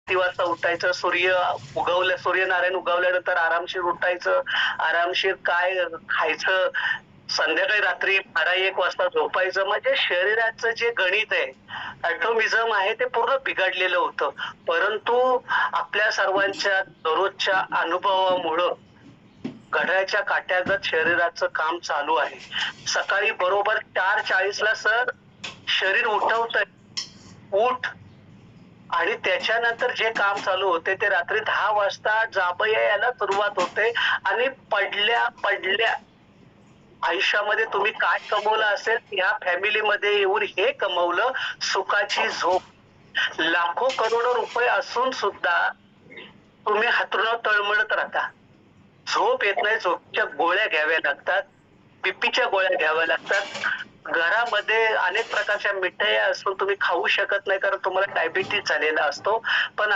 किती वाजता उठायचं, सूर्यनारायण उगवल्यानंतर आरामशीर उठायचं, आरामशीर काय खायचं, संध्याकाळी रात्री 12-1 वाजता झोपायचं. म्हणजे शरीराचं जे गणित आहे, ॲटॉमिझम आहे ते पूर्ण बिघडलेलं होतं. परंतु आपल्या सर्वांच्या दररोजच्या अनुभवामुळं घड्याळाच्या काट्यागत शरीराचं काम चालू आहे. सकाळी बरोबर 4:40 ला सर शरीर उठवतंय, उठ. आणि त्याच्यानंतर जे काम चालू होते ते रात्री 10 वाजता जांभया यायला सुरुवात होते आणि पडल्या आयुष्यामध्ये तुम्ही काय कमवलं असेल, या फॅमिलीमध्ये येऊन हे कमवलं, सुखाची झोप. लाखो करोडो रुपये असून सुद्धा तुम्ही हातरुणावर तळमळत राहता. झोप येत नाही, झोपच्या गोळ्या घ्याव्या लागतात, बीपीच्या गोळ्या घ्याव्या लागतात. घरामध्ये अनेक प्रकारच्या मिठाया असून तुम्ही खाऊ शकत नाही कारण तुम्हाला डायबिटीज झालेला असतो. पण